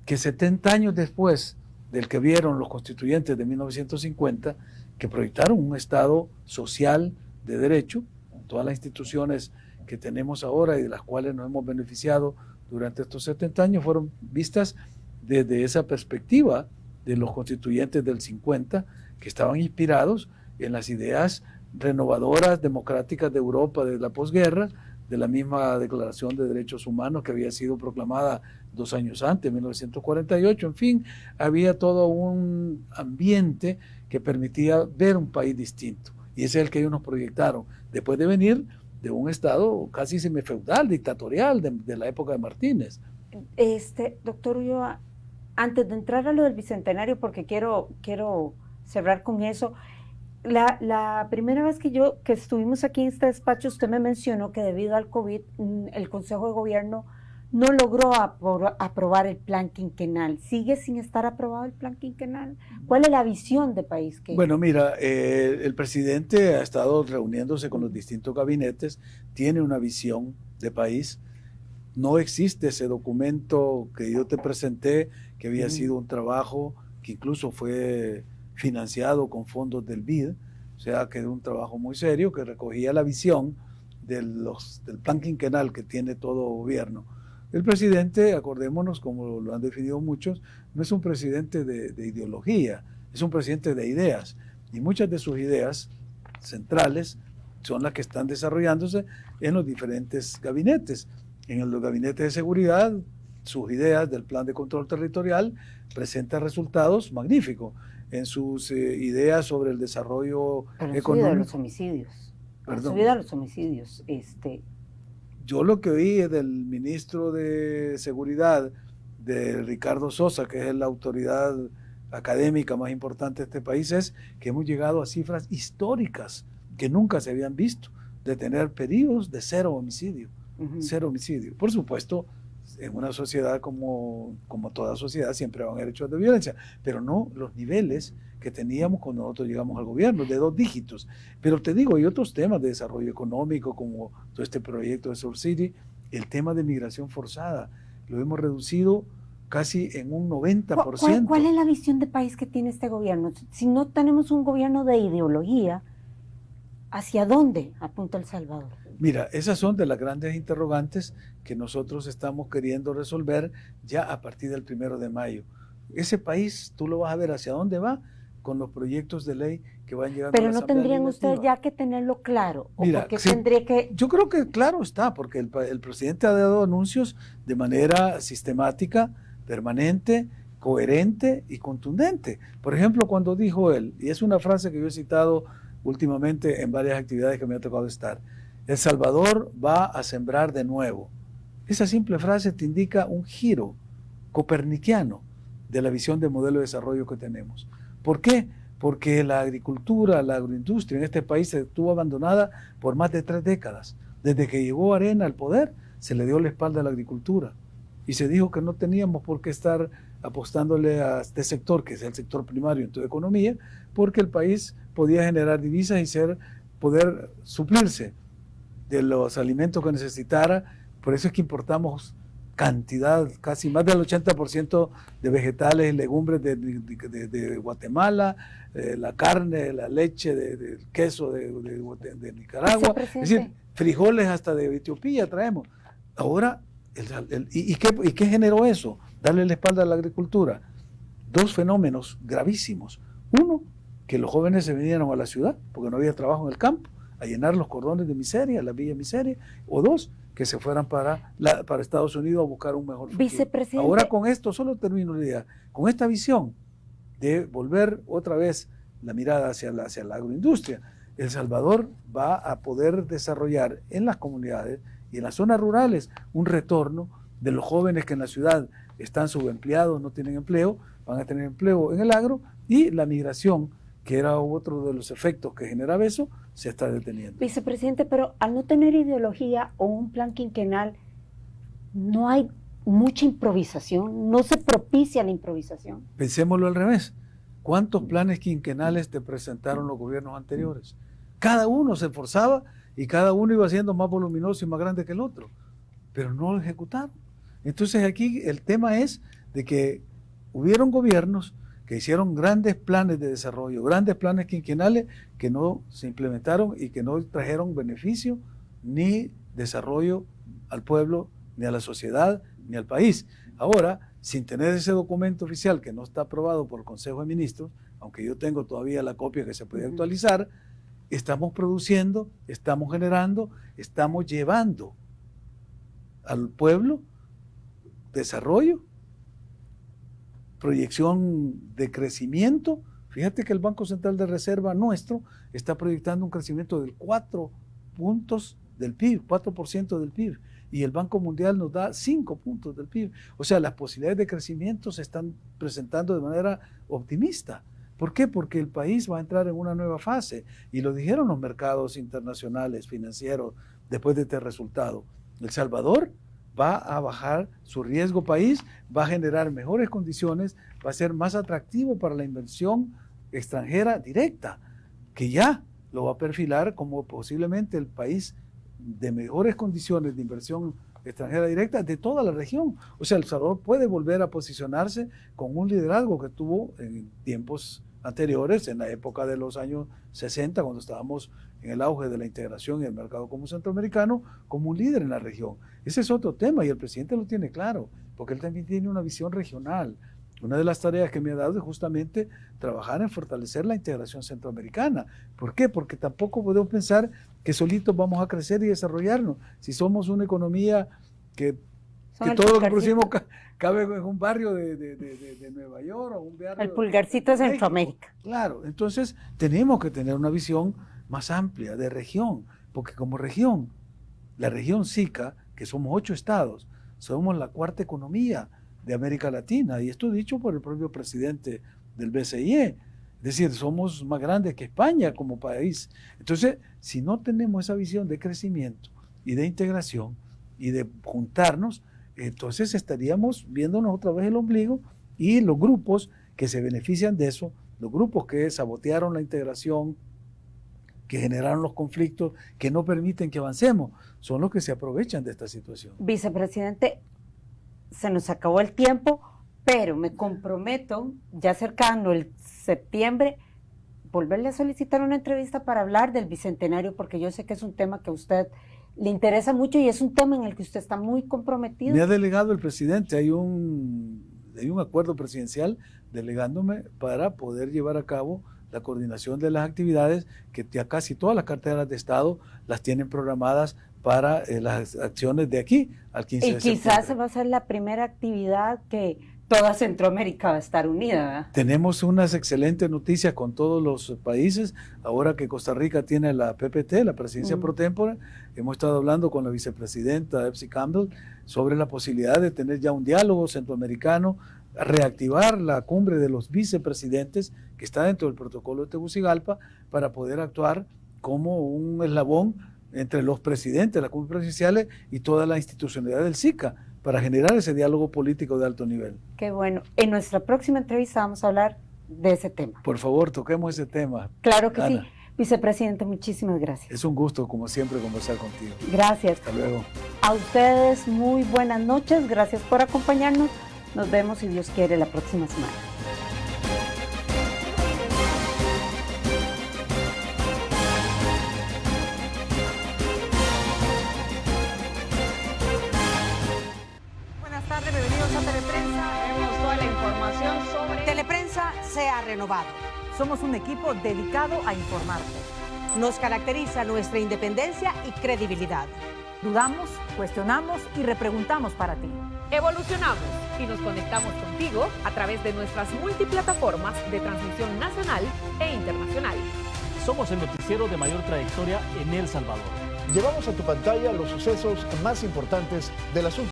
que 70 años después del que vieron los constituyentes de 1950, que proyectaron un Estado social de derecho, con todas las instituciones que tenemos ahora y de las cuales nos hemos beneficiado durante estos 70 años, fueron vistas desde esa perspectiva de los constituyentes del 50, que estaban inspirados en las ideas renovadoras, democráticas de Europa de la posguerra, de la misma Declaración de Derechos Humanos que había sido proclamada 2 años antes, en 1948. En fin, había todo un ambiente que permitía ver un país distinto. Y ese es el que ellos nos proyectaron, después de venir de un estado casi semifeudal, dictatorial, de la época de Martínez. Doctor Ulloa, antes de entrar a lo del bicentenario, porque quiero cerrar con eso, la primera vez que estuvimos aquí en este despacho, usted me mencionó que debido al COVID, el Consejo de Gobierno no logró aprobar el plan quinquenal. ¿Sigue sin estar aprobado el plan quinquenal? ¿Cuál es la visión de país que...? Bueno, mira, el presidente ha estado reuniéndose con los distintos gabinetes, tiene una visión de país. No existe ese documento que yo te presenté, que había sido un trabajo que incluso fue financiado con fondos del BID, o sea, que era un trabajo muy serio que recogía la visión del plan quinquenal que tiene todo gobierno. El presidente, acordémonos, como lo han definido muchos, no es un presidente de ideología, es un presidente de ideas, y muchas de sus ideas centrales son las que están desarrollándose en los diferentes gabinetes. En los gabinetes de seguridad, sus ideas del plan de control territorial presentan resultados magníficos. En sus ideas sobre el desarrollo económico. De los homicidios. Perdón. Subida a los homicidios. Yo lo que oí del ministro de Seguridad, de Ricardo Sosa, que es la autoridad académica más importante de este país, es que hemos llegado a cifras históricas que nunca se habían visto, de tener periodos de 0 homicidio. 0 homicidio. Por supuesto, en una sociedad como toda sociedad siempre van a haber hechos de violencia, pero no los niveles que teníamos cuando nosotros llegamos al gobierno, de 2 dígitos. Pero te digo, hay otros temas de desarrollo económico, como todo este proyecto de Sur City, el tema de migración forzada, lo hemos reducido casi en un 90%. ¿Cuál es la visión de país que tiene este gobierno? Si no tenemos un gobierno de ideología, ¿hacia dónde apunta El Salvador? Mira, esas son de las grandes interrogantes que nosotros estamos queriendo resolver ya a partir del 1 de mayo. Ese país, tú lo vas a ver hacia dónde va con los proyectos de ley que van llegando. Pero no tendrían ustedes ya que tenerlo claro. Mira, porque tendría que... Yo creo que claro está, porque el presidente ha dado anuncios de manera sistemática, permanente, coherente y contundente. Por ejemplo, cuando dijo él, y es una frase que yo he citado últimamente en varias actividades que me ha tocado estar: El Salvador va a sembrar de nuevo. Esa simple frase te indica un giro copernicano de la visión del modelo de desarrollo que tenemos. ¿Por qué? Porque la agricultura, la agroindustria en este país estuvo abandonada por más de 3 décadas. Desde que llegó Arena al poder, se le dio la espalda a la agricultura y se dijo que no teníamos por qué estar apostándole a este sector, que es el sector primario en toda economía, porque el país podía generar divisas y poder suplirse de los alimentos que necesitara. Por eso es que importamos cantidad, casi más del 80% de vegetales y legumbres de Guatemala, la carne, la leche, del queso de Nicaragua, es decir, frijoles hasta de Etiopía traemos. Ahora, ¿y qué generó eso? Darle la espalda a la agricultura. 2 fenómenos gravísimos. Uno, que los jóvenes se vinieron a la ciudad porque no había trabajo en el campo, a llenar los cordones de miseria, la villa miseria. O 2, que se fueran para Estados Unidos a buscar un mejor futuro. Vicepresidente. Ahora con esto, solo termino la idea, con esta visión de volver otra vez la mirada hacia la agroindustria, El Salvador va a poder desarrollar en las comunidades y en las zonas rurales un retorno de los jóvenes que en la ciudad están subempleados, no tienen empleo, van a tener empleo en el agro, y la migración, que era otro de los efectos que generaba eso, se está deteniendo. Vicepresidente, pero al no tener ideología o un plan quinquenal, no hay mucha improvisación, no se propicia la improvisación. Pensémoslo al revés. ¿Cuántos planes quinquenales te presentaron los gobiernos anteriores? Cada uno se esforzaba y cada uno iba siendo más voluminoso y más grande que el otro, pero no lo ejecutaron. Entonces aquí el tema es de que hubieron gobiernos que hicieron grandes planes de desarrollo, grandes planes quinquenales que no se implementaron y que no trajeron beneficio ni desarrollo al pueblo, ni a la sociedad, ni al país. Ahora, sin tener ese documento oficial que no está aprobado por el Consejo de Ministros, aunque yo tengo todavía la copia que se puede actualizar, estamos produciendo, estamos generando, estamos llevando al pueblo desarrollo, proyección de crecimiento. Fíjate que el Banco Central de Reserva nuestro está proyectando un crecimiento del 4 puntos del PIB, 4% del PIB, y el Banco Mundial nos da 5 puntos del PIB. O sea, las posibilidades de crecimiento se están presentando de manera optimista. ¿Por qué? Porque el país va a entrar en una nueva fase, y lo dijeron los mercados internacionales financieros después de este resultado. El Salvador va a bajar su riesgo país, va a generar mejores condiciones, va a ser más atractivo para la inversión extranjera directa, que ya lo va a perfilar como posiblemente el país de mejores condiciones de inversión extranjera directa de toda la región. O sea, El Salvador puede volver a posicionarse con un liderazgo que tuvo en tiempos anteriores, en la época de los años 60, cuando estábamos en el auge de la integración y el mercado común centroamericano, como un líder en la región. Ese es otro tema y el presidente lo tiene claro, porque él también tiene una visión regional. una de las tareas que me ha dado es justamente trabajar en fortalecer la integración centroamericana. ¿Por qué? Porque tampoco podemos pensar que solitos vamos a crecer y desarrollarnos. Si somos una economía que todo lo que producimos cabe en un barrio de Nueva York o un barrio... El pulgarcito de Centroamérica. Claro, entonces tenemos que tener una visión más amplia de región, porque como región, la región SICA, que somos 8 estados, somos la 4ª economía de América Latina, y esto dicho por el propio presidente del BCE. Es decir, somos más grandes que España como país. Entonces, si no tenemos esa visión de crecimiento y de integración y de juntarnos, entonces estaríamos viéndonos otra vez el ombligo, y los grupos que se benefician de eso, los grupos que sabotearon la integración, que generaron los conflictos, que no permiten que avancemos, son los que se aprovechan de esta situación. Vicepresidente, se nos acabó el tiempo, pero me comprometo, ya cercano el septiembre, volverle a solicitar una entrevista para hablar del Bicentenario, porque yo sé que es un tema que a usted le interesa mucho y es un tema en el que usted está muy comprometido. Me ha delegado el presidente, hay un acuerdo presidencial delegándome para poder llevar a cabo la coordinación de las actividades que ya casi todas las carteras de Estado las tienen programadas para las acciones de aquí al 15 de septiembre. Y quizás va a ser la primera actividad que toda Centroamérica va a estar unida, ¿verdad? Tenemos unas excelentes noticias con todos los países. Ahora que Costa Rica tiene la PPT, la presidencia pro tempore, hemos estado hablando con la vicepresidenta Epsi Campbell sobre la posibilidad de tener ya un diálogo centroamericano, reactivar la cumbre de los vicepresidentes que está dentro del protocolo de Tegucigalpa, para poder actuar como un eslabón entre los presidentes de las cumbres presidenciales y toda la institucionalidad del SICA, para generar ese diálogo político de alto nivel. Qué bueno. En nuestra próxima entrevista vamos a hablar de ese tema. Por favor, toquemos ese tema. Claro que sí. Vicepresidente, muchísimas gracias. Es un gusto, como siempre, conversar contigo. Gracias. Hasta luego. A ustedes, muy buenas noches. Gracias por acompañarnos. Nos vemos, si Dios quiere, la próxima semana. Buenas tardes, bienvenidos a Teleprensa. Tenemos toda la información sobre... Teleprensa se ha renovado. Somos un equipo dedicado a informarte. Nos caracteriza nuestra independencia y credibilidad. Dudamos, cuestionamos y repreguntamos para ti. Evolucionamos y nos conectamos contigo a través de nuestras multiplataformas de transmisión nacional e internacional. Somos el noticiero de mayor trayectoria en El Salvador. Llevamos a tu pantalla los sucesos más importantes de las últimas.